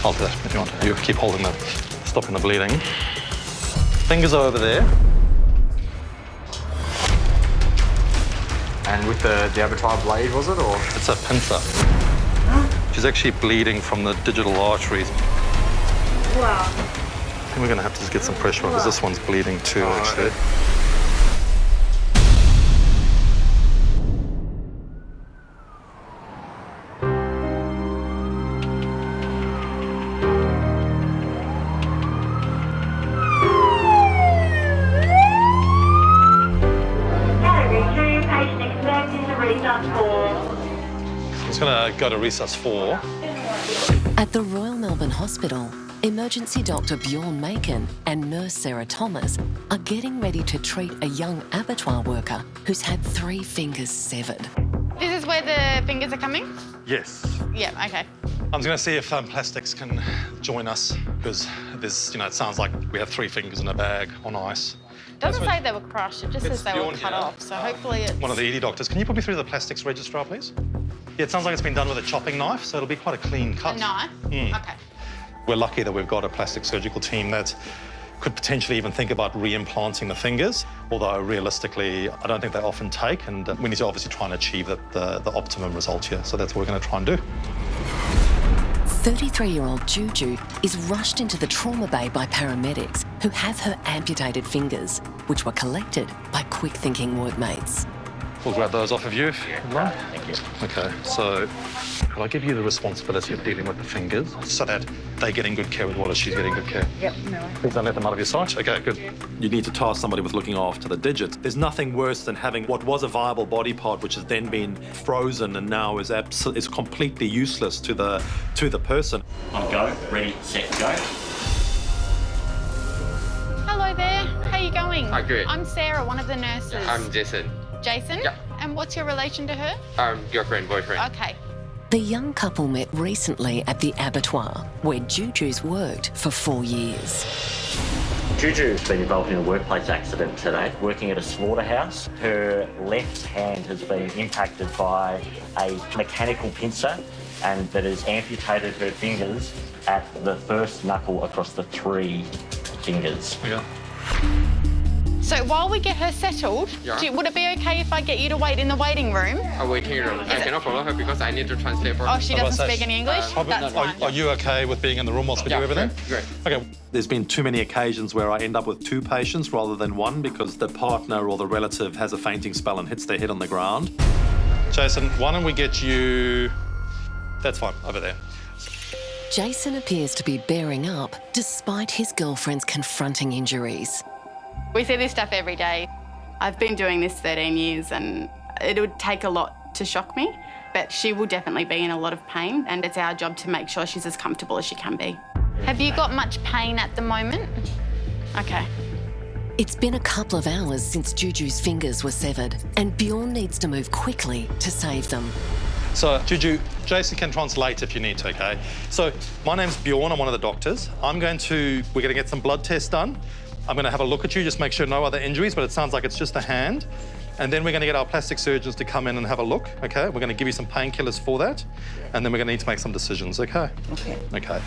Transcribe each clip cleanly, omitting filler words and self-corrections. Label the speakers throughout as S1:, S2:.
S1: I'll do that if you want. You keep holding the, stopping the bleeding. Fingers are over there.
S2: And with the abattoir blade, was it, or?
S1: It's a pincer. She's actually bleeding from the digital arteries.
S3: Wow.
S1: I think we're going to have to just get some pressure on because this one's bleeding too, actually.
S2: Okay.
S1: I'm just going to go to resus 4.
S4: At the Royal Melbourne Hospital, emergency doctor Bjorn Macon and nurse Sarah Thomas are getting ready to treat a young abattoir worker who's had 3 fingers severed.
S5: This is where the fingers are coming?
S1: Yes.
S5: Yeah, okay.
S1: I'm going to see if plastics can join us because there's, it sounds like we have 3 fingers in a bag on ice.
S5: It doesn't say they were crushed, it just says they were cut off, so hopefully it's...
S1: One of the ED doctors. Can you put me through the plastics registrar, please? Yeah, it sounds like it's been done with a chopping knife, so it'll be quite a clean cut.
S5: A knife? Okay.
S1: We're lucky that we've got a plastic surgical team that could potentially even think about reimplanting the fingers, although realistically, I don't think they often take, and we need to obviously try and achieve the optimum result here, so that's what we're going to try and do.
S4: 33-year-old Juju is rushed into the trauma bay by paramedics who have her amputated fingers, which were collected by quick-thinking workmates.
S1: We'll grab those off of you.
S6: Yeah, thank you.
S1: Okay, so could I give you the responsibility of dealing with the fingers so that they get in good care with Wallace, she's getting good care?
S3: Yep, no.
S1: Please don't let them out of your sight. Okay, good. You need to task somebody with looking after the digits. There's nothing worse than having what was a viable body part which has then been frozen and now is completely useless to the person.
S6: On go, ready, set, go.
S5: Hello there, how are you going?
S7: Hi, good.
S5: I'm Sarah, one of the nurses.
S7: I'm Jason.
S5: Jason?
S7: Yeah.
S5: And what's your relation to her?
S7: Girlfriend, boyfriend.
S5: Okay.
S4: The young couple met recently at the abattoir, where Juju's worked for 4 years.
S6: Juju's been involved in a workplace accident today, working at a slaughterhouse. Her left hand has been impacted by a mechanical pincer and that has amputated her fingers at the first knuckle across the 3 fingers.
S1: Yeah.
S5: So while we get her settled, would it be okay if I get you to wait in the waiting room?
S7: A waiting room. I cannot follow her because I need to translate for her.
S5: Oh, she doesn't speak any English? That's fine.
S1: Are you okay with being in the room whilst we do everything?
S7: Great.
S1: Okay. There's been too many occasions where I end up with 2 patients rather than 1 because the partner or the relative has a fainting spell and hits their head on the ground. Jason, why don't we get you... That's fine, over there.
S4: Jason appears to be bearing up despite his girlfriend's confronting injuries.
S5: We see this stuff every day.
S8: I've been doing this 13 years and it would take a lot to shock me, but she will definitely be in a lot of pain and it's our job to make sure she's as comfortable as she can be.
S5: Have you got much pain at the moment? Okay.
S4: It's been a couple of hours since Juju's fingers were severed and Bjorn needs to move quickly to save them.
S1: So, Juju, Jason can translate if you need to, okay? So, my name's Bjorn, I'm one of the doctors. We're going to get some blood tests done. I'm going to have a look at you, just make sure no other injuries, but it sounds like it's just a hand. And then we're going to get our plastic surgeons to come in and have a look, okay? We're going to give you some painkillers for that, and then we're going to need to make some decisions, okay?
S3: Okay.
S1: Okay.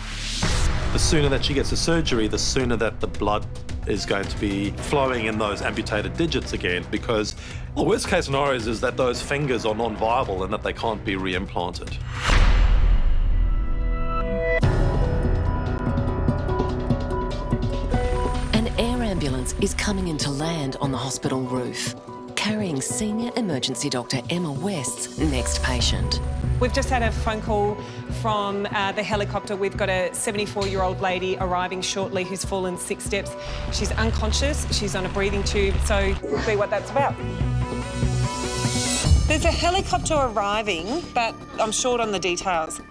S1: The sooner that she gets the surgery, the sooner that the blood is going to be flowing in those amputated digits again, because the worst case scenario is that those fingers are non-viable and that they can't be reimplanted.
S4: Ambulance is coming in to land on the hospital roof, carrying senior emergency doctor Emma West's next patient.
S9: We've just had a phone call from the helicopter. We've got a 74-year-old lady arriving shortly who's fallen 6 steps. She's unconscious, she's on a breathing tube, so we'll see what that's about. There's a helicopter arriving, but I'm short on the details.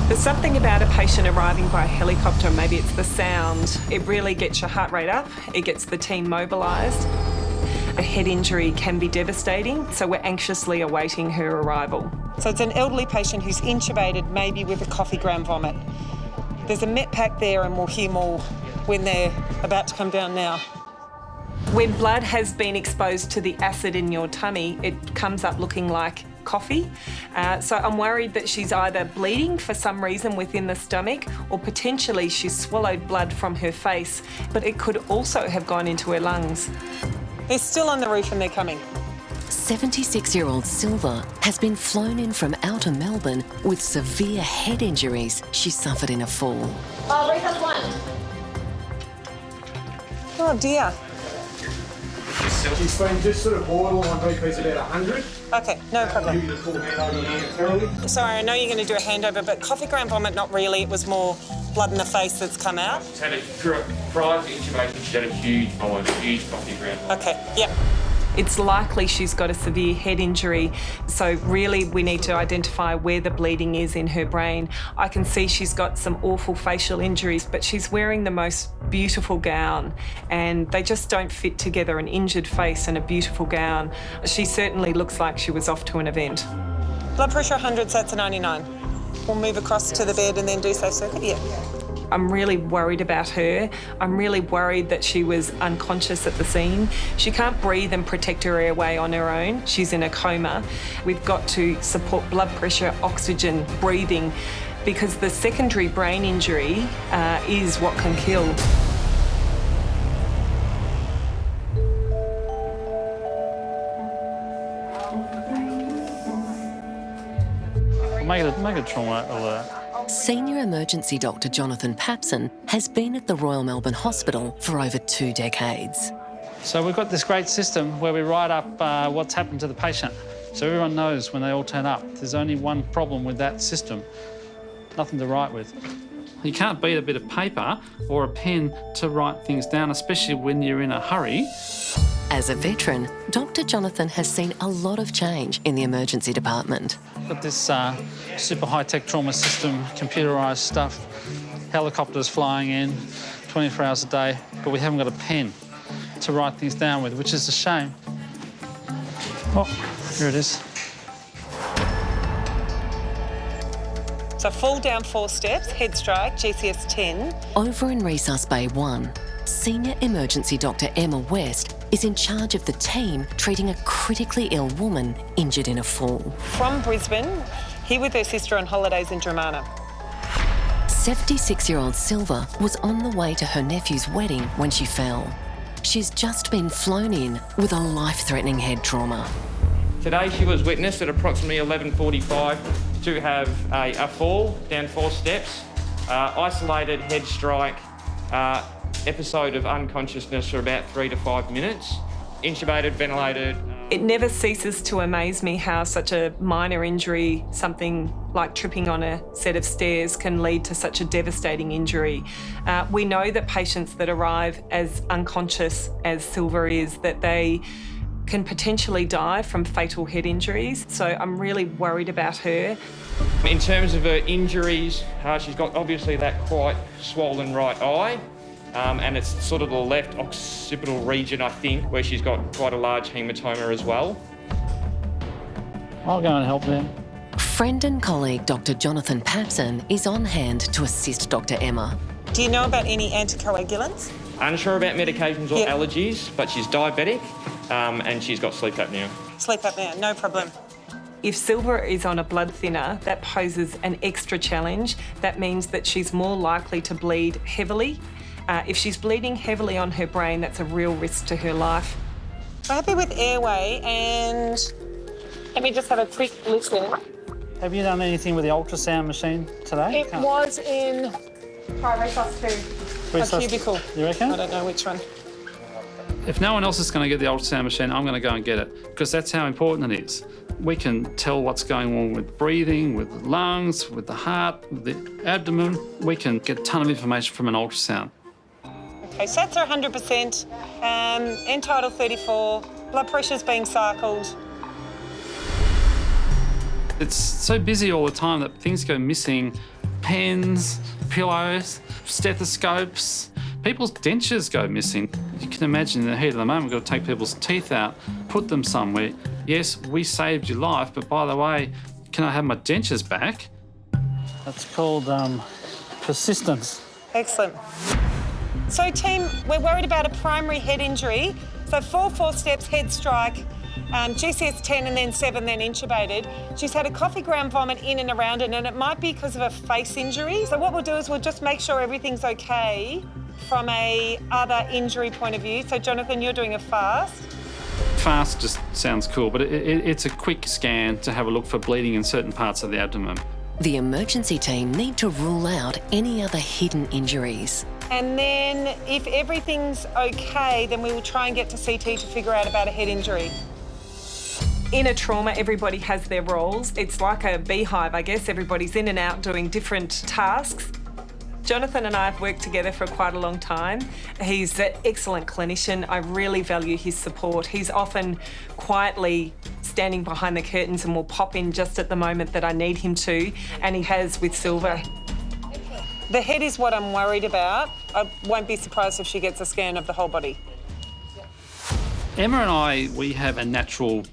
S9: There's something about a patient arriving by helicopter, maybe it's the sound. It really gets your heart rate up, it gets the team mobilised. A head injury can be devastating, so we're anxiously awaiting her arrival. So it's an elderly patient who's intubated, maybe with a coffee ground vomit. There's a met pack there and we'll hear more when they're about to come down now. When blood has been exposed to the acid in your tummy, it comes up looking like coffee. So I'm worried that she's either bleeding for some reason within the stomach, or potentially she's swallowed blood from her face, but it could also have gone into her lungs. They're still on the roof and they're coming.
S4: 76-year-old Silva has been flown in from outer Melbourne with severe head injuries she suffered in a fall.
S3: Oh, raise up one.
S9: Oh dear.
S10: She's been just sort of borderline on BP's about 100.
S9: Okay, no problem.
S10: You full handover momentarily.
S9: Sorry, I know you're going to do a handover, but coffee ground vomit, not really. It was more blood in the face that's come out.
S7: She's had prior to intubation, she's had a huge coffee ground.
S9: Okay, yep. It's likely she's got a severe head injury, so really we need to identify where the bleeding is in her brain. I can see she's got some awful facial injuries, but she's wearing the most beautiful gown, and they just don't fit together, an injured face and a beautiful gown. She certainly looks like she was off to an event. Blood pressure 100, so that's a 99. We'll move across to the bed and then do safe circuit, yeah. I'm really worried about her. I'm really worried that she was unconscious at the scene. She can't breathe and protect her airway on her own. She's in a coma. We've got to support blood pressure, oxygen, breathing, because the secondary brain injury is what can kill.
S11: Make a trauma alert.
S4: Senior emergency doctor Jonathan Papson has been at the Royal Melbourne Hospital for over 2 decades.
S11: So we've got this great system where we write up what's happened to the patient. So everyone knows when they all turn up. There's only one problem with that system. Nothing to write with. You can't beat a bit of paper or a pen to write things down, especially when you're in a hurry.
S4: As a veteran, Dr. Jonathan has seen a lot of change in the emergency department.
S11: Got this super high-tech trauma system, computerised stuff, helicopters flying in 24 hours a day, but we haven't got a pen to write things down with, which is a shame. Oh, here it is.
S9: So fall down 4 steps, head strike, GCS 10.
S4: Over in Resus Bay 1, Senior Emergency Doctor Emma West is in charge of the team treating a critically ill woman injured in a fall.
S9: From Brisbane, here with her sister on holidays in Dramana.
S4: 76-year-old Silva was on the way to her nephew's wedding when she fell. She's just been flown in with a life-threatening head trauma.
S12: Today she was witnessed at approximately 11:45 to have a fall down 4 steps, isolated head strike, episode of unconsciousness for about 3 to 5 minutes, intubated, ventilated.
S9: It never ceases to amaze me how such a minor injury, something like tripping on a set of stairs, can lead to such a devastating injury. We know that patients that arrive as unconscious as Silva is, that they can potentially die from fatal head injuries. So I'm really worried about her.
S12: In terms of her injuries, she's got obviously that quite swollen right eye. And it's sort of the left occipital region, I think, where she's got quite a large hematoma as well.
S11: I'll go and help them.
S4: Friend and colleague Dr. Jonathan Papson is on hand to assist Dr. Emma.
S9: Do you know about any anticoagulants?
S12: Unsure about medications or allergies, but she's diabetic and she's got sleep apnea.
S9: Sleep apnea, no problem. If Silva is on a blood thinner, that poses an extra challenge. That means that she's more likely to bleed heavily. If she's bleeding heavily on her brain, that's a real risk to her life. I'm happy with airway, and let me just have a quick listen.
S11: Have you done anything with the ultrasound machine today?
S3: It was in Resus 2, a cubicle.
S11: You reckon?
S9: I don't know which one.
S11: If no one else is going to get the ultrasound machine, I'm going to go and get it, because that's how important it is. We can tell what's going on with breathing, with the lungs, with the heart, with the abdomen. We can get a ton of information from an ultrasound.
S9: Okay, sats are 100%, end tidal 34, blood pressure's being cycled.
S11: It's so busy all the time that things go missing. Pens, pillows, stethoscopes, people's dentures go missing. You can imagine in the heat of the moment, we've got to take people's teeth out, put them somewhere. Yes, we saved your life, but by the way, can I have my dentures back? That's called persistence.
S9: Excellent. So team, we're worried about a primary head injury. So fall 4 steps, head strike, GCS 10 and then 7, then intubated. She's had a coffee ground vomit in and around it, and it might be because of a face injury. So what we'll do is we'll just make sure everything's okay from a other injury point of view. So Jonathan, you're doing a fast.
S11: Fast just sounds cool, but it's a quick scan to have a look for bleeding in certain parts of the abdomen.
S4: The emergency team need to rule out any other hidden injuries.
S9: And then if everything's okay, then we will try and get to CT to figure out about a head injury. In a trauma, everybody has their roles. It's like a beehive, I guess. Everybody's in and out doing different tasks. Jonathan and I have worked together for quite a long time. He's an excellent clinician. I really value his support. He's often quietly standing behind the curtains and will pop in just at the moment that I need him to, and he has with Silver. The head is what I'm worried about. I won't be surprised if she gets a scan of the whole body.
S11: Emma and I, we have a natural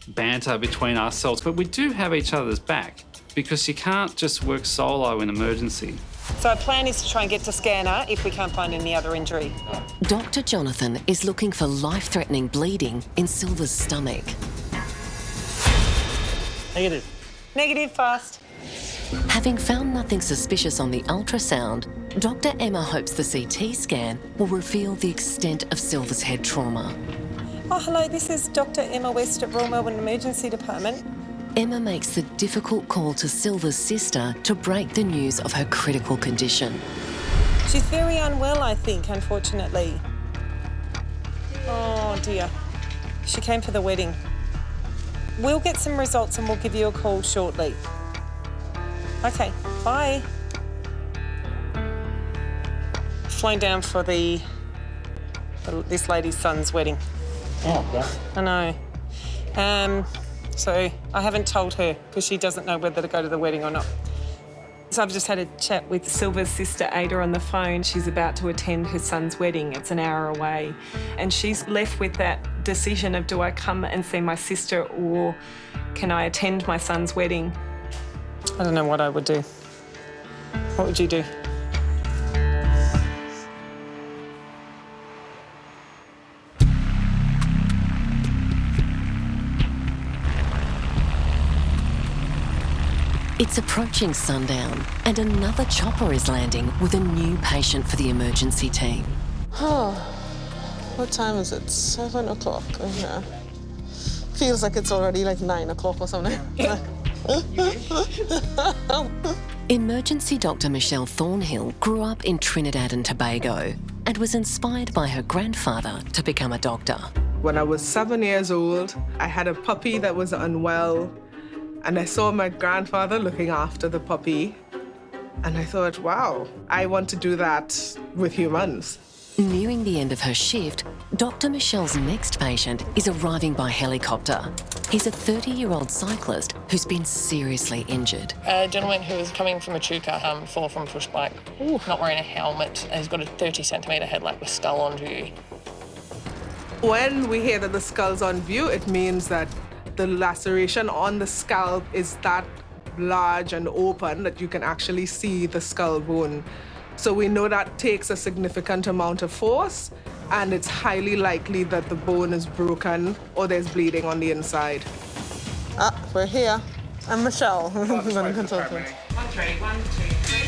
S11: banter between ourselves, but we do have each other's back because you can't just work solo in emergency.
S9: So our plan is to try and get to scanner if we can't find any other injury.
S4: Dr. Jonathan is looking for life-threatening bleeding in Silver's stomach.
S9: Negative. Negative, fast.
S4: Having found nothing suspicious on the ultrasound, Dr. Emma hopes the CT scan will reveal the extent of Silver's head trauma.
S9: Oh, hello, this is Dr. Emma West at Royal Melbourne Emergency Department.
S4: Emma makes the difficult call to Silver's sister to break the news of her critical condition.
S9: She's very unwell, I think, unfortunately. Oh, dear. She came for the wedding. We'll get some results and we'll give you a call shortly. Okay, bye. Flown down for this lady's son's wedding.
S6: Oh, yeah.
S9: I know. So I haven't told her because she doesn't know whether to go to the wedding or not. So I've just had a chat with Silver's sister Ada on the phone. She's about to attend her son's wedding. It's an hour away. And she's left with that decision of, do I come and see my sister or can I attend my son's wedding? I don't know what I would do. What would you do?
S4: It's approaching sundown and another chopper is landing with a new patient for the emergency team.
S13: Oh, what time is it? 7 o'clock. Yeah. Feels like it's already like 9 o'clock or something.
S4: Emergency Dr. Michelle Thornhill grew up in Trinidad and Tobago and was inspired by her grandfather to become a doctor.
S13: When I was 7 years old, I had a puppy that was unwell. And I saw my grandfather looking after the puppy. And I thought, wow, I want to do that with humans.
S4: Nearing the end of her shift, Dr. Michelle's next patient is arriving by helicopter. He's a 30-year-old cyclist who's been seriously injured.
S14: A gentleman who was coming from Echuca, fall from a push bike, not wearing a helmet, and he's got a 30-centimetre headlight with skull on view.
S13: When we hear that the skull's on view, it means that the laceration on the scalp is that large and open that you can actually see the skull bone. So we know that takes a significant amount of force, and it's highly likely that the bone is broken or there's bleeding on the inside.
S15: Ah, we're here. I'm Michelle, the consultant.
S16: 1, 3, 1, 2, 3.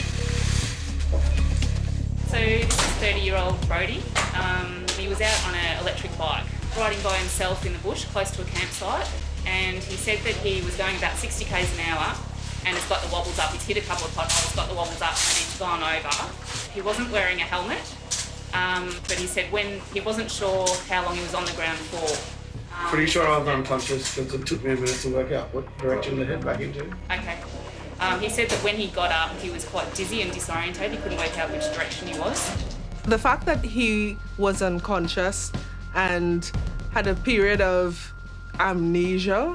S16: So this is 30-year-old Brody. He was out on an electric bike, riding by himself in the bush close to a campsite. And he said that he was going about 60 k's an hour and it's got the wobbles up. He's hit a couple of potholes, got the wobbles up and he's gone over. He wasn't wearing a helmet, but he said when he wasn't sure how long he was on the ground for.
S10: Pretty sure I was unconscious because it took me a minute to work out what direction to head back into.
S16: Okay. He said that when he got up, he was quite dizzy and disorientated. He couldn't work out which direction he was.
S13: The fact that he was unconscious and had a period of amnesia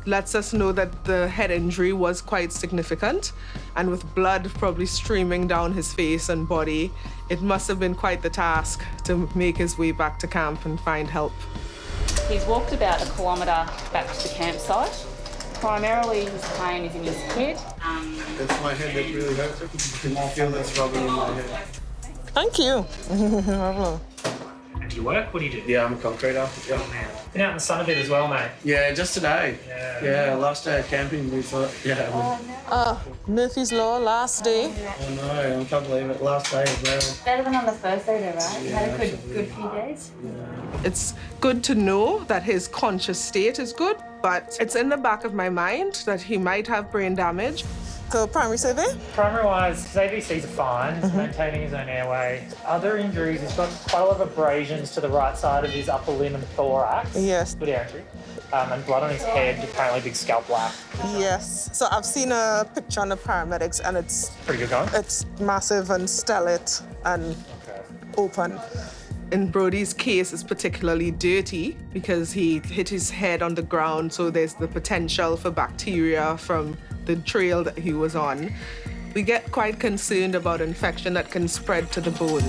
S13: lets us know that the head injury was quite significant, and with blood probably streaming down his face and body, it must have been quite the task to make his way back to camp and find help.
S16: He's walked about 1 kilometre back to the campsite. Primarily his pain is in his head.
S10: It's my head that really hurts. I can feel this rubbing in my head.
S15: Thank you.
S17: Do you work? What do you do?
S18: Yeah, I'm a concreter. Yeah.
S17: Oh, man. Been out in the sun a bit as well, mate.
S18: Yeah, just today.
S17: Yeah.
S18: Last day of camping, we thought,
S15: Murphy's Law, last day.
S18: Oh no, I can't believe it. Last day as well.
S16: Better than on the first day though, right? You
S18: Yeah,
S16: had a good
S18: absolutely.
S16: few days.
S13: It's good to know that his conscious state is good, but it's in the back of my mind that he might have brain damage.
S15: So primary survey?
S17: Primary-wise, his ABCs are fine. He's maintaining his own airway. Other injuries, he's got quite a lot of abrasions to the right side of his upper limb and thorax.
S15: Yes.
S17: Good air entry. And blood on his head, apparently big scalp black.
S15: Yes. So I've seen a picture on the paramedics and it's
S17: pretty good going.
S15: It's massive and stellate and open.
S13: In Brody's case, it's particularly dirty because he hit his head on the ground, so there's the potential for bacteria from the trail that he was on. We get quite concerned about infection that can spread to the bone.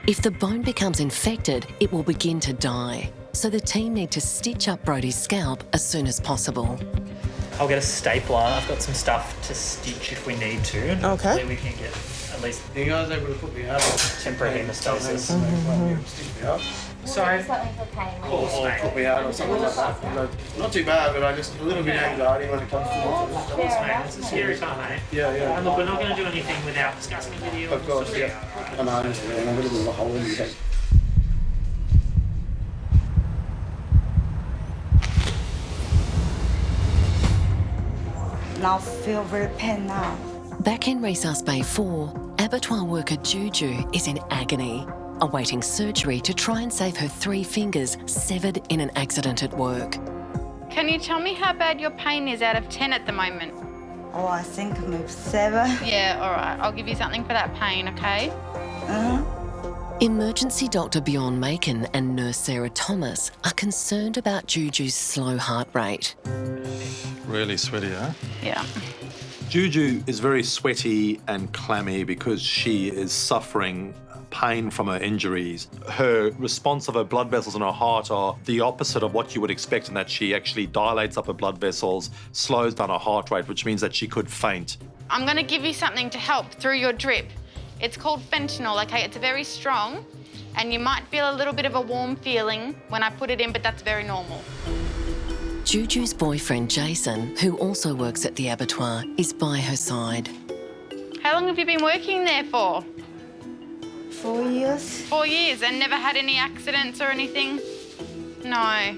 S4: If the bone becomes infected, it will begin to die. So the team need to stitch up Brody's scalp as soon as possible.
S17: I'll get a stapler. I've got some stuff to stitch if we need to. And
S15: Okay.
S17: hopefully we can get at least...
S18: Are you guys able to put me out?
S17: Temporary hemostasis.
S18: Stick me up.
S17: Sorry.
S16: Something for pain.
S18: Or put me out or something like that. Not too bad, but I just a little bit of anxiety when it comes to
S17: Mate, it's a scary time, eh?
S18: Yeah.
S17: And look, we're not going to do anything without discussing it with you.
S18: Of course, yeah. And I understand. I'm a little bit of a hole in the head.
S19: Now feel very pain now.
S4: Back in Resus Bay 4, abattoir worker Juju is in agony, awaiting surgery to try and save her 3 fingers severed in an accident at work.
S5: Can you tell me how bad your pain is out of 10 at the moment?
S19: Oh, I think maybe 7.
S5: Yeah, all right. I'll give you something for that pain, okay?
S4: Emergency Dr. Bjorn Macon and nurse Sarah Thomas are concerned about Juju's slow heart rate.
S1: Really sweaty, huh?
S5: Yeah.
S1: Juju is very sweaty and clammy because she is suffering pain from her injuries. Her response of her blood vessels in her heart are the opposite of what you would expect in that she actually dilates up her blood vessels, slows down her heart rate, which means that she could faint.
S5: I'm going to give you something to help through your drip. It's called fentanyl, okay? It's very strong, and you might feel a little bit of a warm feeling when I put it in, but that's very normal.
S4: Juju's boyfriend Jason, who also works at the abattoir, is by her side.
S5: How long have you been working there for?
S19: 4 years.
S5: 4 years, and never had any accidents or anything? No.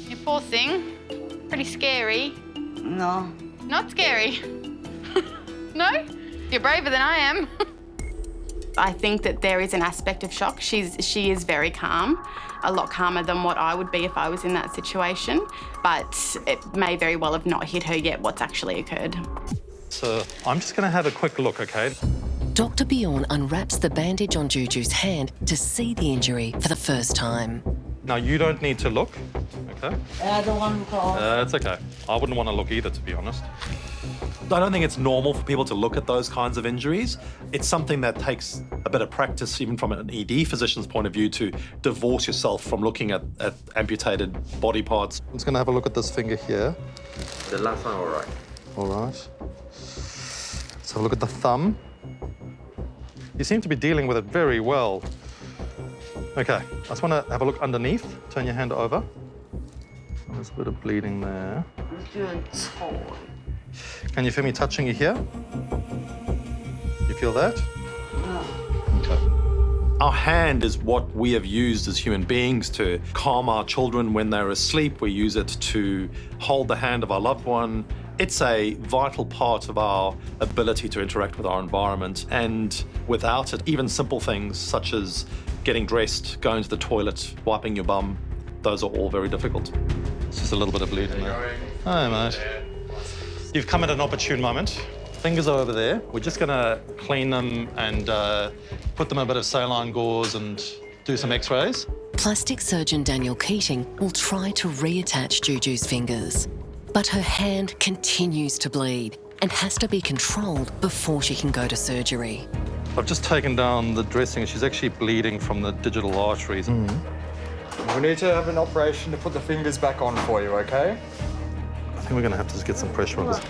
S5: You poor thing. Pretty scary.
S19: No.
S5: Not scary? No? You're braver than I am.
S8: I think that there is an aspect of shock. She is very calm, a lot calmer than what I would be if I was in that situation, but it may very well have not hit her yet what's actually occurred.
S1: So I'm just going to have a quick look, okay?
S4: Dr. Bjorn unwraps the bandage on Juju's hand to see the injury for the first time.
S1: Now, you don't need to look, okay?
S19: I don't want to call.
S1: It's okay. I wouldn't want to look either, to be honest. I don't think it's normal for people to look at those kinds of injuries. It's something that takes a bit of practice, even from an ED physician's point of view, to divorce yourself from looking at amputated body parts. I'm just going to have a look at this finger here.
S2: The last one, all right.
S1: All right. Let's have a look at the thumb. You seem to be dealing with it very well. Okay, I just want to have a look underneath. Turn your hand over. There's a bit of bleeding there. Can you feel me touching you here? You feel that?
S19: No.
S1: Okay. Our hand is what we have used as human beings to calm our children when they're asleep. We use it to hold the hand of our loved one. It's a vital part of our ability to interact with our environment. And without it, even simple things such as getting dressed, going to the toilet, wiping your bum, those are all very difficult. It's just a little bit of bleeding there. Hi, mate. You've come at an opportune moment. Fingers are over there. We're just going to clean them and put them in a bit of saline gauze and do some x-rays.
S4: Plastic surgeon Daniel Keating will try to reattach Juju's fingers. But her hand continues to bleed and has to be controlled before she can go to surgery.
S1: I've just taken down the dressing. She's actually bleeding from the digital arteries.
S2: We need to have an operation to put the fingers back on for you, okay?
S1: I think we're going to have to just get some pressure on this.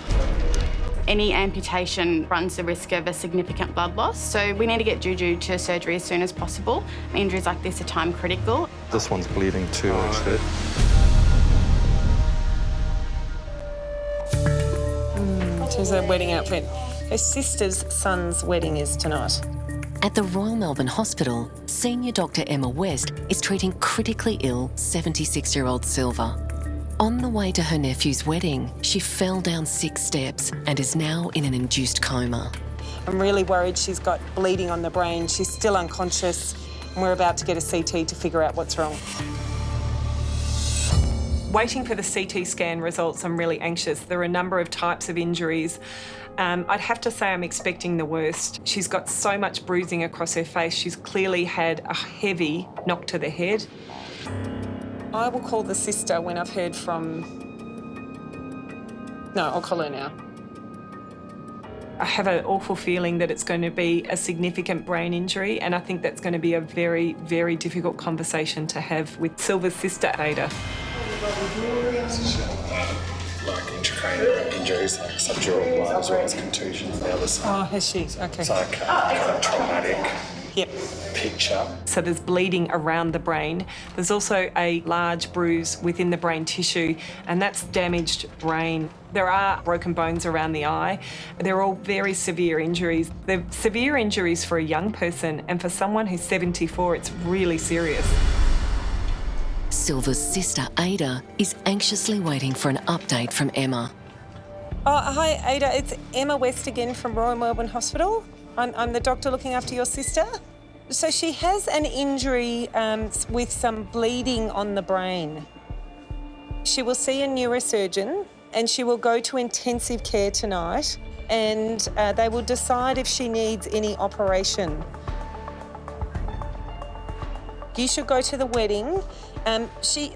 S8: Any amputation runs the risk of a significant blood loss, so we need to get Juju to surgery as soon as possible. Injuries like this are time critical.
S1: This one's bleeding too, actually.
S9: She's a wedding outfit. Her sister's son's wedding is tonight.
S4: At the Royal Melbourne Hospital, Senior Dr Emma West is treating critically ill 76-year-old Silver. On the way to her nephew's wedding, she fell down 6 steps and is now in an induced coma.
S9: I'm really worried she's got bleeding on the brain. She's still unconscious, and we're about to get a CT to figure out what's wrong. Waiting for the CT scan results, I'm really anxious. There are a number of types of injuries. I'd have to say I'm expecting the worst. She's got so much bruising across her face. She's clearly had a heavy knock to the head. I will call the sister when I've heard from... No, I'll call her now. I have an awful feeling that it's going to be a significant brain injury, and I think that's going to be a very, very difficult conversation to have with Silver's sister, Ada.
S10: Like intracranial injuries, like subdural blow, as well as contusions. The other side.
S9: Oh, has she? Okay.
S10: It's like kind of traumatic picture.
S9: So there's bleeding around the brain. There's also a large bruise within the brain tissue, and that's damaged brain. There are broken bones around the eye. They're all very severe injuries. They're severe injuries for a young person, and for someone who's 74, it's really serious.
S4: Silver's sister, Ada, is anxiously waiting for an update from Emma.
S9: Oh, hi, Ada. It's Emma West again from Royal Melbourne Hospital. I'm the doctor looking after your sister. So she has an injury with some bleeding on the brain. She will see a neurosurgeon and she will go to intensive care tonight, and they will decide if she needs any operation. You should go to the wedding.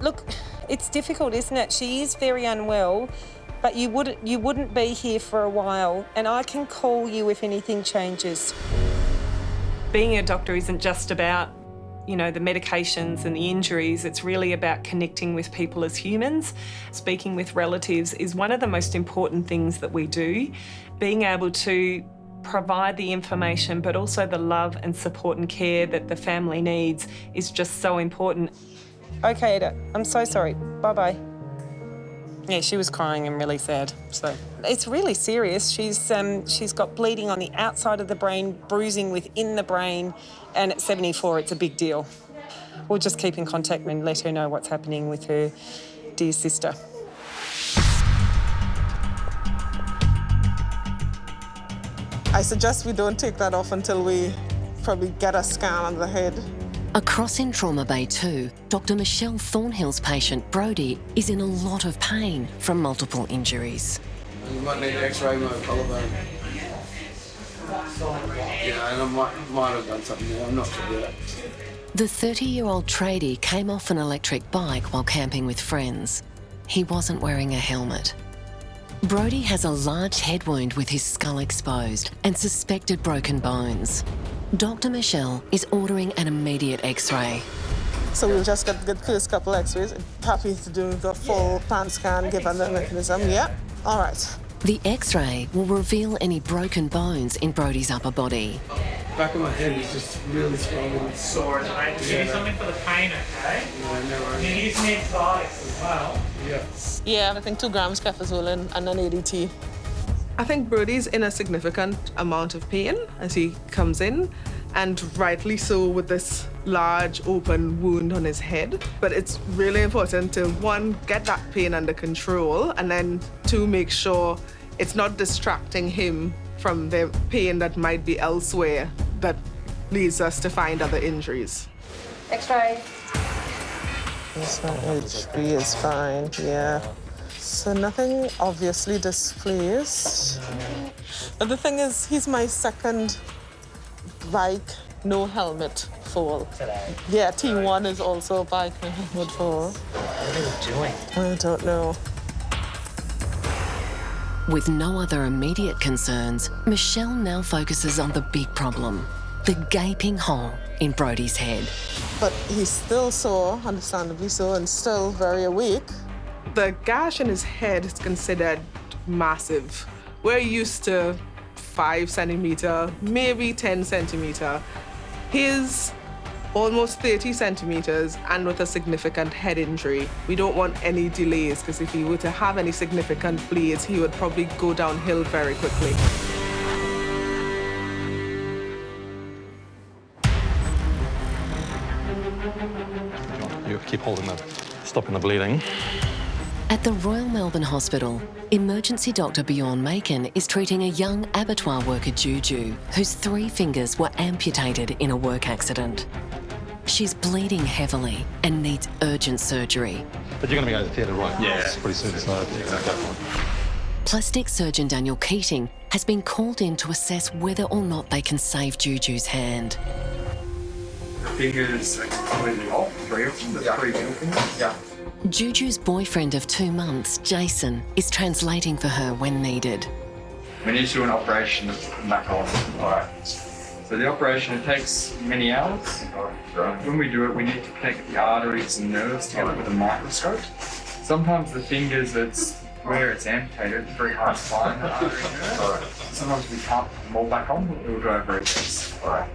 S9: Look, it's difficult, isn't it? She is very unwell, but you wouldn't be here for a while, and I can call you if anything changes. Being a doctor isn't just about, you know, the medications and the injuries. It's really about connecting with people as humans. Speaking with relatives is one of the most important things that we do. Being able to provide the information, but also the love and support and care that the family needs is just so important. Okay, Ada, I'm so sorry. Bye-bye. Yeah, she was crying and really sad, so. It's really serious. She's got bleeding on the outside of the brain, bruising within the brain, and at 74, it's a big deal. We'll just keep in contact and let her know what's happening with her dear sister.
S15: I suggest we don't take that off until we probably get a scan on the head.
S4: Across in Trauma Bay 2, Dr Michelle Thornhill's patient, Brodie, is in a lot of pain from multiple injuries.
S18: You might need an X-ray my collarbone. Yeah, and I might have done something there, I'm not sure yet.
S4: The 30-year-old tradie came off an electric bike while camping with friends. He wasn't wearing a helmet. Brodie has a large head wound with his skull exposed and suspected broken bones. Dr Michelle is ordering an immediate X-ray.
S15: So we'll just get the first couple X-rays. Happy to do the full pan scan given the mechanism. Yeah, all right.
S4: The X-ray will reveal any broken bones in Brodie's upper body.
S18: Back of my head is just really swollen. It's sore.
S17: I need to give you something for the pain, okay?
S18: Yeah, no worries.
S17: You need some antibiotics as well.
S18: Yeah.
S15: Yeah, I think 2 grams cefazolin and an ADT.
S13: I think Brodie's in a significant amount of pain as he comes in, and rightly so with this large open wound on his head. But it's really important to, 1, get that pain under control, and then 2, make sure it's not distracting him from the pain that might be elsewhere that leads us to find other injuries.
S3: X-ray.
S15: This one, HB is fine, yeah. So nothing obviously displaced. But the thing is, he's my second bike, no helmet fall.
S17: Today.
S15: Yeah, T1 is also a bike, no helmet fall.
S17: What are you doing?
S15: I don't know.
S4: With no other immediate concerns, Michelle now focuses on the big problem, the gaping hole in Brodie's head.
S15: But he's still sore, understandably so, and still very awake.
S13: The gash in his head is considered massive, We're used to 5 centimeter, maybe 10 centimeter. His almost 30 centimeters and with a significant head injury. We don't want any delays because if he were to have any significant bleeds, he would probably go downhill very quickly.
S1: You keep stopping the bleeding.
S4: At the Royal Melbourne Hospital, emergency doctor Bjorn Macon is treating a young abattoir worker, Juju, whose 3 fingers were amputated in a work accident. She's bleeding heavily and needs urgent surgery.
S1: But you're going to be going to the theatre right now pretty soon, so exactly.
S4: Plastic surgeon Daniel Keating has been called in to assess whether or not they can save Juju's hand.
S10: The fingers are completely off, 3 of them, the 3 middle fingers. Yeah.
S4: Juju's boyfriend of 2 months, Jason, is translating for her when needed.
S2: We need to do an operation to put them back on. Alright. So the operation, it takes many hours. When we do it, we need to connect the arteries and nerves together with a microscope. Sometimes the fingers, it's where it's amputated, it's very hard to find the artery nerve. Sometimes we can't put them all back on, but we'll do our very best. Alright.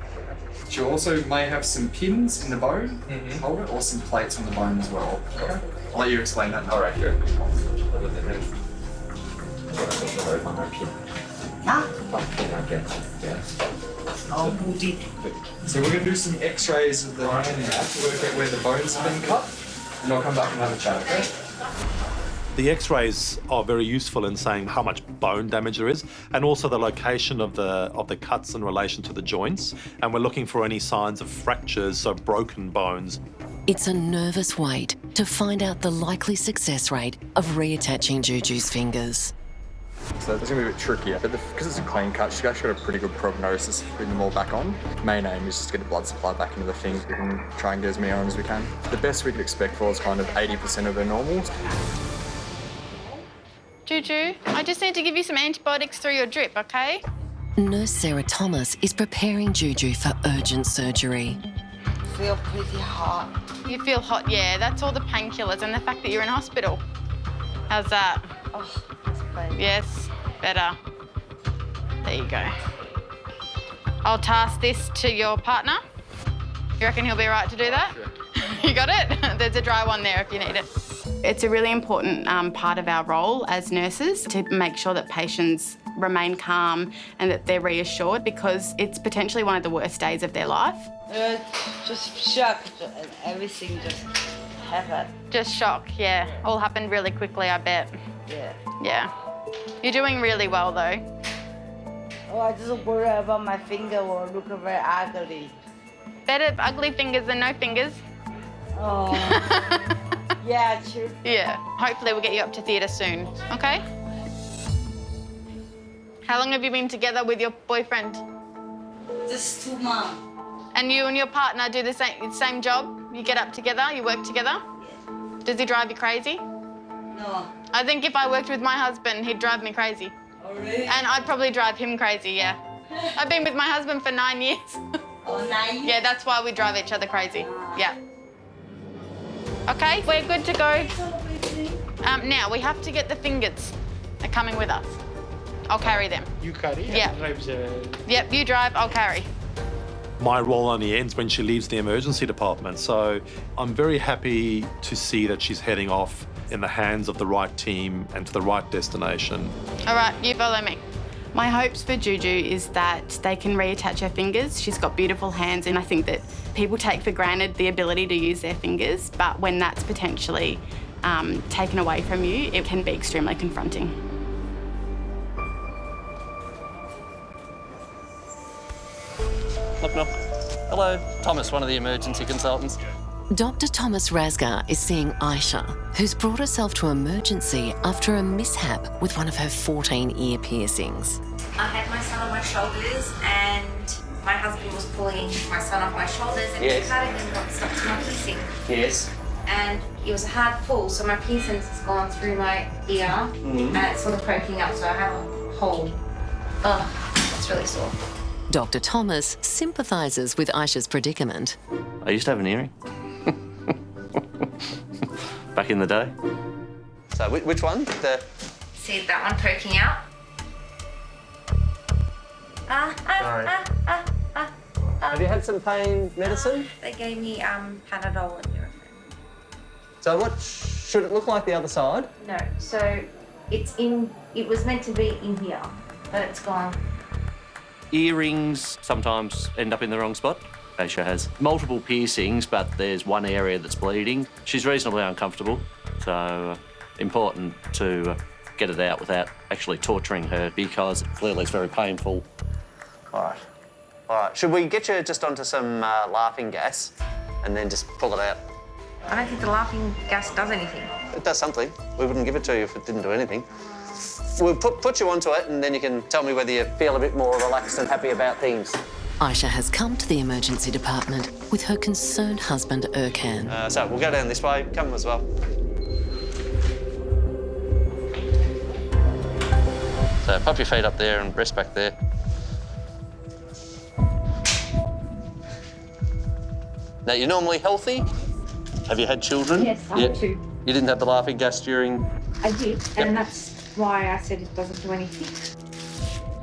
S2: She also may have some pins in the bone to hold it, or some plates on the bone as well. Okay. I'll let you explain that now. Alright, good. So we're going to do some x-rays of the hand now to work out where the bones have been cut, and I'll come back and have a chat, okay?
S1: The x-rays are very useful in saying how much bone damage there is and also the location of the cuts in relation to the joints. And we're looking for any signs of fractures, so broken bones.
S4: It's a nervous wait to find out the likely success rate of reattaching Juju's fingers.
S2: So it's going to be a bit trickier, but because it's a clean cut, she's actually got a pretty good prognosis of putting them all back on. Main aim is just to get the blood supply back into the things. We can try and get as many on as we can. The best we could expect for is kind of 80% of her normal.
S5: Juju, I just need to give you some antibiotics through your drip, okay?
S4: Nurse Sarah Thomas is preparing Juju for urgent surgery.
S19: Feel pretty hot.
S5: You feel hot, yeah. That's all the painkillers and the fact that you're in hospital. How's that?
S19: Oh, that's fine.
S5: Yes, better. There you go. I'll task this to your partner. You reckon he'll be all right to do that? You got it? There's a dry one there if you need it.
S8: It's a really important part of our role as nurses to make sure that patients remain calm and that they're reassured because it's potentially one of the worst days of their life.
S19: Just shocked and everything just happened.
S5: Just shock, yeah. All happened really quickly, I bet.
S19: Yeah.
S5: Yeah. You're doing really well, though.
S19: Oh, I just worry about my finger will look very ugly.
S5: Better ugly fingers than no fingers.
S19: Oh. Yeah, true.
S5: Yeah. Hopefully we'll get you up to theatre soon, okay? How long have you been together with your boyfriend?
S19: Just 2 months.
S5: And you and your partner do the same job? You get up together, you work together?
S19: Yeah.
S5: Does he drive you crazy?
S19: No.
S5: I think if I worked with my husband, he'd drive me crazy.
S19: Oh, really?
S5: And I'd probably drive him crazy, yeah. I've been with my husband for 9 years.
S19: Oh, 9 years?
S5: Yeah, that's why we drive each other crazy. Yeah. Okay, we're good to go. Now, we have to get the fingers. They're coming with us. I'll carry them.
S18: You carry?
S5: Yeah. Yep, you drive, I'll carry.
S1: My role only ends when she leaves the emergency department, so I'm very happy to see that she's heading off in the hands of the right team and to the right destination.
S5: All right, you follow me.
S8: My hopes for Juju is that they can reattach her fingers. She's got beautiful hands and I think that people take for granted the ability to use their fingers, but when that's potentially taken away from you, it can be extremely confronting.
S20: Knock, knock. Hello, Thomas, one of the emergency consultants.
S4: Dr. Thomas Rasgar is seeing Aisha, who's brought herself to emergency after a mishap with one of her 14 ear piercings.
S21: I had my son on my shoulders and my husband was pulling my son off my shoulders and
S20: Yes.
S21: he cut it and got stuck to my piercing.
S20: Yes.
S21: And it was a hard pull, so my piercing's gone through my ear and it's sort of poking up, so I have a hole. Oh, it's really sore.
S4: Dr. Thomas sympathises with Aisha's predicament.
S20: I used to have an earring. Back in the day. So which one?
S21: See that one poking out?
S20: Sorry. Have you had some pain medicine?
S21: They gave me Panadol and Nurofen.
S20: So what should it look like the other side?
S21: No, so it was meant to be in here, but it's gone.
S20: Earrings sometimes end up in the wrong spot. Aisha has multiple piercings, but there's one area that's bleeding. She's reasonably uncomfortable, so important to get it out without actually torturing her because clearly it's very painful. All right. Should we get you just onto some laughing gas and then just pull it out?
S21: I don't think the laughing gas does anything.
S20: It does something. We wouldn't give it to you if it didn't do anything. We'll put you onto it and then you can tell me whether you feel a bit more relaxed and happy about things.
S4: Aisha has come to the emergency department with her concerned husband, Erkan.
S20: So we'll go down this way. Come as well. So pop your feet up there and rest back there. Now, you're normally healthy? Have you had children?
S21: Yes, I have two.
S20: You didn't have the laughing gas during...
S21: I did, and that's why I said it doesn't do anything.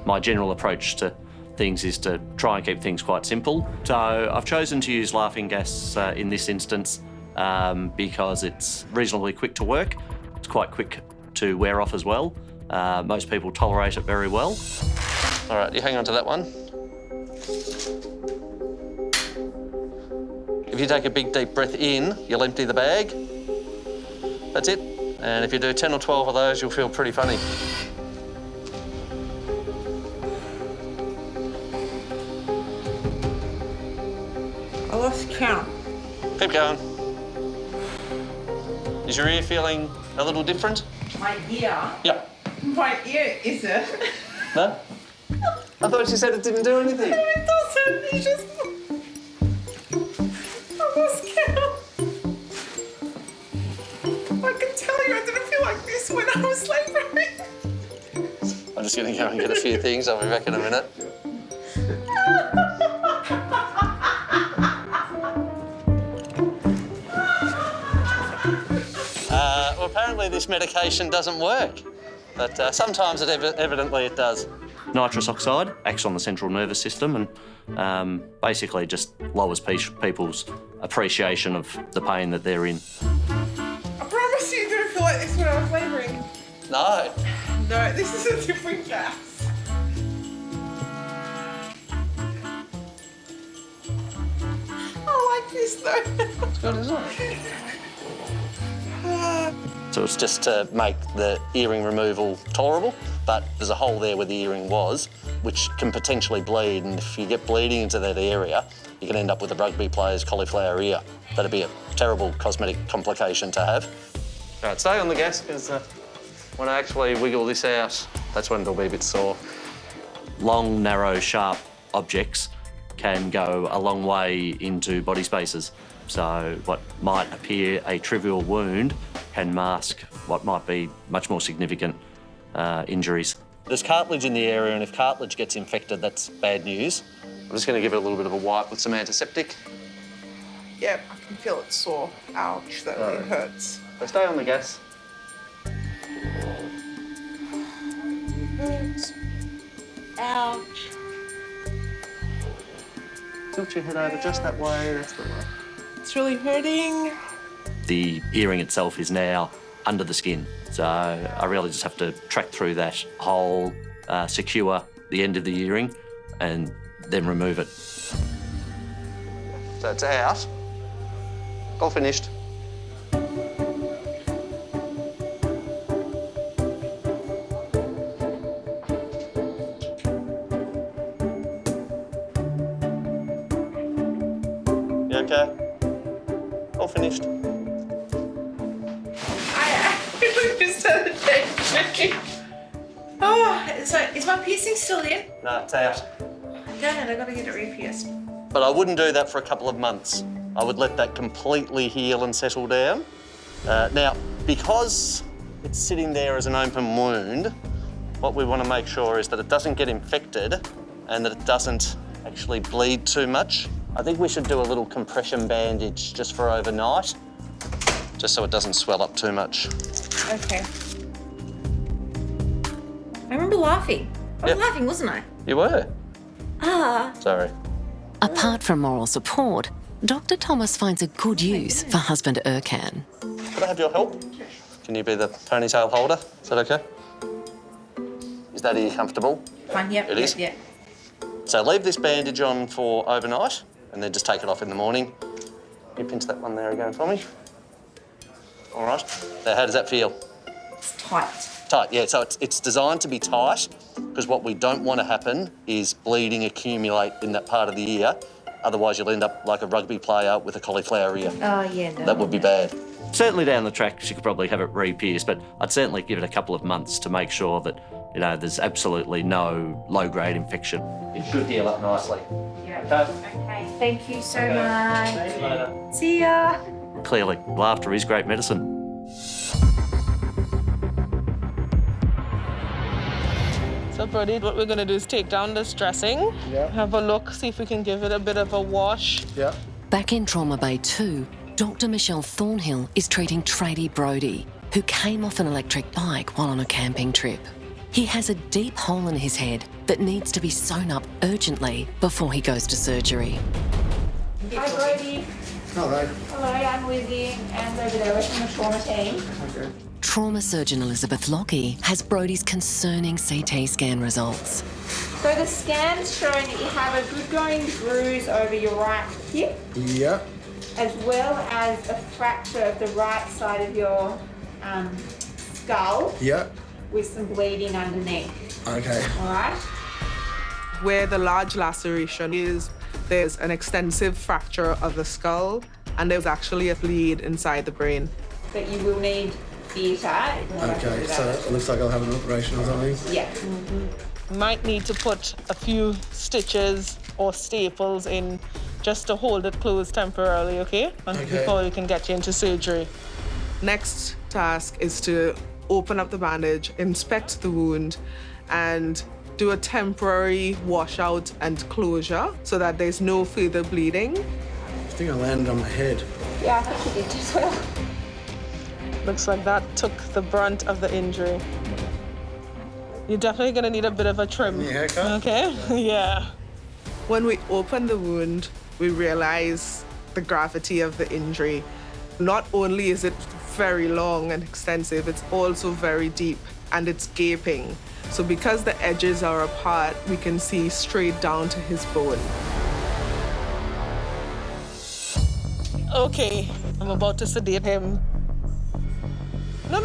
S20: My general approach to things is to try and keep things quite simple. So I've chosen to use laughing gas in this instance because it's reasonably quick to work. It's quite quick to wear off as well. Most people tolerate it very well. All right, you hang on to that one. If you take a big deep breath in, you'll empty the bag. That's it. And if you do 10 or 12 of those, you'll feel pretty funny.
S19: I lost count.
S20: Keep going. Is your ear feeling a little different?
S19: My ear?
S20: Yeah.
S19: My ear isn't.
S20: No? I thought you said it didn't do anything.
S19: No, it doesn't. It's just... I lost count. I can tell you I didn't feel like this when I was labouring.
S20: I'm just going to go and get a few things. I'll be back in a minute. Well, apparently this medication doesn't work, but sometimes evidently it does. Nitrous oxide acts on the central nervous system and basically just lowers people's appreciation of the pain that they're in.
S19: I promise you didn't feel like this when I was labouring.
S20: No.
S19: No, this is a different gas. I like this though.
S20: It's good, isn't it? So it's just to make the earring removal tolerable, but there's a hole there where the earring was, which can potentially bleed, and if you get bleeding into that area, you can end up with a rugby player's cauliflower ear. That'd be a terrible cosmetic complication to have. All right, stay on the gas, because when I actually wiggle this out, that's when it'll be a bit sore. Long, narrow, sharp objects can go a long way into body spaces. So what might appear a trivial wound can mask what might be much more significant injuries. There's cartilage in the area, and if cartilage gets infected, that's bad news. I'm just going to give it a little bit of a wipe with some antiseptic.
S19: Yep, I can feel it sore. Ouch, that really hurts.
S20: So stay on the gas.
S19: Hurts. Ouch.
S20: Tilt your head over just that way, that's the way.
S19: It's really hurting.
S20: The earring itself is now under the skin, so I really just have to track through that hole, secure the end of the earring, and then remove it. So it's out. All finished. You okay? All finished.
S19: I just had a day. Oh, so is my piercing still in?
S20: No, it's out.
S19: Damn it, I gotta get it re-pierced.
S20: But I wouldn't do that for a couple of months. I would let that completely heal and settle down. Now, because it's sitting there as an open wound, what we want to make sure is that it doesn't get infected and that it doesn't actually bleed too much. I think we should do a little compression bandage just for overnight, just so it doesn't swell up too much.
S21: Okay. I remember laughing. I was laughing, wasn't I?
S20: You were. Sorry.
S4: Apart from moral support, Dr. Thomas finds a good use for husband Ercan.
S20: Could I have your help? Can you be the ponytail holder? Is that okay? Is that ear comfortable?
S19: Fine, yep.
S20: It is?
S19: Yep.
S20: So leave this bandage on for overnight and then just take it off in the morning. Can you pinch that one there again for me? All right. Now, how does that feel?
S19: It's tight.
S20: Tight, yeah. So it's designed to be tight because what we don't want to happen is bleeding accumulate in that part of the ear. Otherwise, you'll end up like a rugby player with a cauliflower ear.
S19: Oh, yeah, no.
S20: That would be bad. Certainly down the track, she could probably have it re-pierced, but I'd certainly give it a couple of months to make sure that, you know, there's absolutely no low-grade infection. It should heal up nicely.
S19: Yeah. Okay, thank you so much. See ya.
S20: Clearly, laughter is great medicine.
S15: So, Brody, what we're going to do is take down this dressing, have a look, see if we can give it a bit of a wash.
S10: Yeah.
S4: Back in Trauma Bay 2, Dr. Michelle Thornhill is treating tradie Brody, who came off an electric bike while on a camping trip. He has a deep hole in his head that needs to be sewn up urgently before he goes to surgery.
S19: Hi, Brody.
S10: Hello.
S19: Hello, I'm Lizzie, and over there with from the trauma team.
S10: Okay.
S4: Trauma surgeon Elizabeth Lockie has Brody's concerning CT scan results.
S19: So the scan's showing that you have a good going bruise over your right hip,
S10: Yeah.
S19: as well as a fracture of the right side of your skull
S10: Yeah.
S19: with some bleeding underneath.
S10: Okay.
S19: All right?
S13: Where the large laceration is, there's an extensive fracture of the skull, and there's actually a bleed inside the brain.
S19: But you will need theatre.
S10: Okay, so it looks like I'll have an operation or something.
S19: Yeah.
S15: Might need to put a few stitches or staples in just to hold it closed temporarily, okay? Before we can get you into surgery.
S13: Next task is to open up the bandage, inspect the wound, and do a temporary washout and closure so that there's no further bleeding.
S10: I think I landed on my head.
S19: Yeah, I think you did as well.
S15: Looks like that took the brunt of the injury. You're definitely gonna need a bit of a trim.
S10: Give me a haircut?
S15: Okay? Yeah.
S13: When we open the wound, we realize the gravity of the injury. Not only is it very long and extensive, it's also very deep and it's gaping. So because the edges are apart, we can see straight down to his bone.
S15: Okay, I'm about to sedate him. No.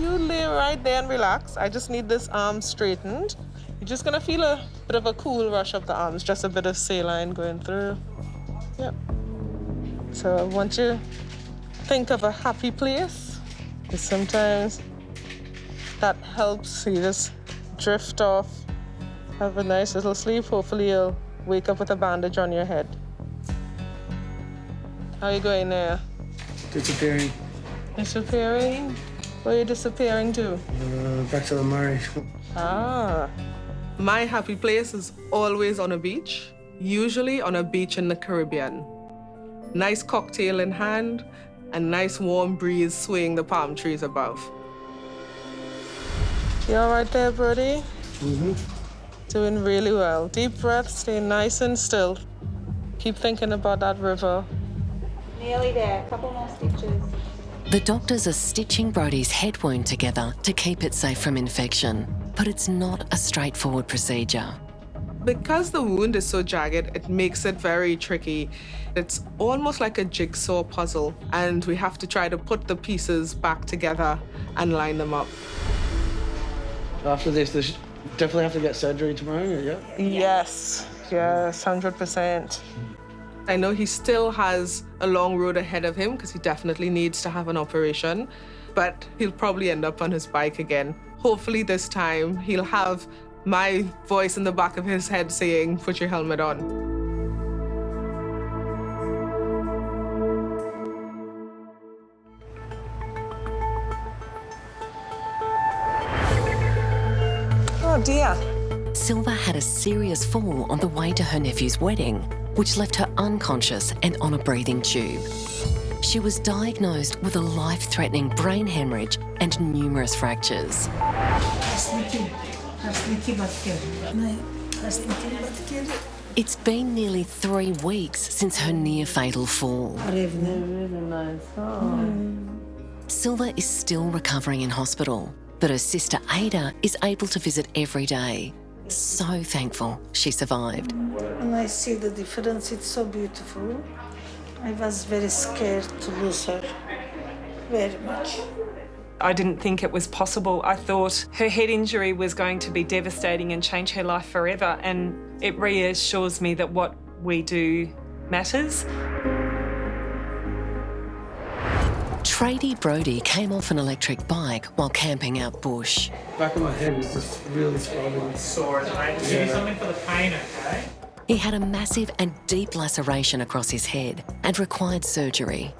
S15: You lay right there and relax. I just need this arm straightened. You're just gonna feel a bit of a cool rush of the arms, just a bit of saline going through. Yep. So I want you to think of a happy place. Because sometimes that helps you just drift off. Have a nice little sleep. Hopefully you'll wake up with a bandage on your head. How are you going there?
S10: Disappearing.
S15: Disappearing? Where are you disappearing to?
S10: Back to the Murray.
S15: Ah.
S13: My happy place is always on a beach, usually on a beach in the Caribbean. Nice cocktail in hand, and nice warm breeze swaying the palm trees above.
S15: You all right there, Brody? Mm-hmm. Doing really well. Deep breath, stay nice and still. Keep thinking about that river.
S19: Nearly there, a couple more stitches.
S4: The doctors are stitching Brody's head wound together to keep it safe from infection, but it's not a straightforward procedure.
S13: Because the wound is so jagged, it makes it very tricky. It's almost like a jigsaw puzzle, and we have to try to put the pieces back together and line them up.
S18: After this, there's definitely have to get surgery tomorrow, yeah?
S15: Yes, 100%.
S13: I know he still has a long road ahead of him because he definitely needs to have an operation, but he'll probably end up on his bike again. Hopefully this time he'll have my voice in the back of his head saying, "Put your helmet on."
S15: Oh dear.
S4: Silva had a serious fall on the way to her nephew's wedding, which left her unconscious and on a breathing tube. She was diagnosed with a life-threatening brain hemorrhage and numerous fractures. It's been nearly 3 weeks since her near-fatal fall. Silva is still recovering in hospital, but her sister Ada is able to visit every day. So thankful she survived.
S7: When I see the difference, it's so beautiful. I was very scared to lose her, very much.
S9: I didn't think it was possible. I thought her head injury was going to be devastating and change her life forever, and it reassures me that what we do matters.
S4: Tradie Brody came off an electric bike while camping out bush.
S18: Back of my head was just really swollen.
S17: Sore, mate. Do something for the pain, okay?
S4: He had a massive and deep laceration across his head and required surgery.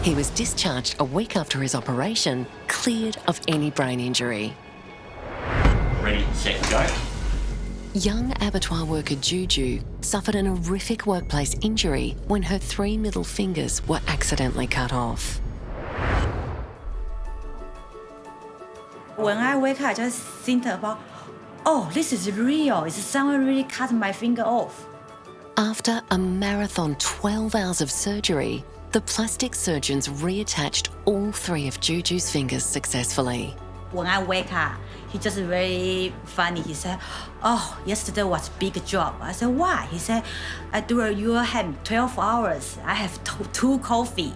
S4: He was discharged a week after his operation, cleared of any brain injury.
S6: Ready, set, go.
S4: Young abattoir worker Juju suffered an horrific workplace injury when her 3 middle fingers were accidentally cut off.
S22: When I wake up, I just think about, oh, this is real. It's someone really cut my finger off.
S4: After a marathon 12 hours of surgery, the plastic surgeons reattached all 3 of Juju's fingers successfully.
S22: When I wake up, he just very funny. He said, oh, yesterday was a big job. I said, why? He said, I do your hand 12 hours. I have 2 coffee.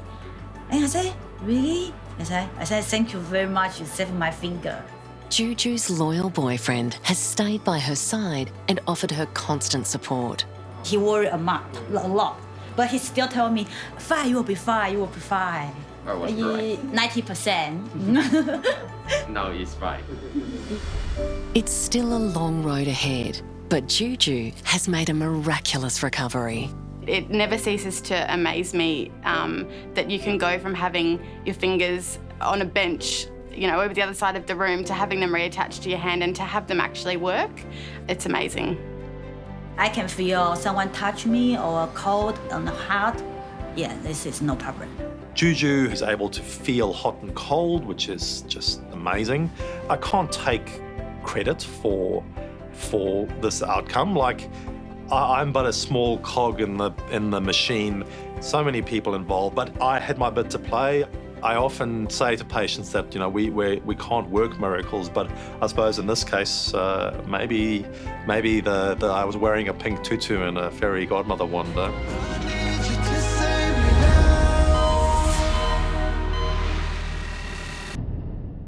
S22: And I said, really? I said, thank you very much. You saved my finger.
S4: Juju's loyal boyfriend has stayed by her side and offered her constant support.
S22: He worried a lot. But he still told me, fine, you will be fine, you will be fine.
S2: Oh, what's right?
S22: 90%.
S2: No, it's right.
S4: It's still a long road ahead, but Juju has made a miraculous recovery.
S8: It never ceases to amaze me that you can go from having your fingers on a bench, you know, over the other side of the room, to having them reattached to your hand and to have them actually work. It's amazing.
S22: I can feel someone touch me or cold on the heart. Yeah, this is no problem.
S1: Juju is able to feel hot and cold, which is just amazing. I can't take credit for this outcome. Like, I'm but a small cog in the machine. So many people involved, but I had my bit to play. I often say to patients that, you know, we can't work miracles, but I suppose in this case, maybe I was wearing a pink tutu and a fairy godmother one day.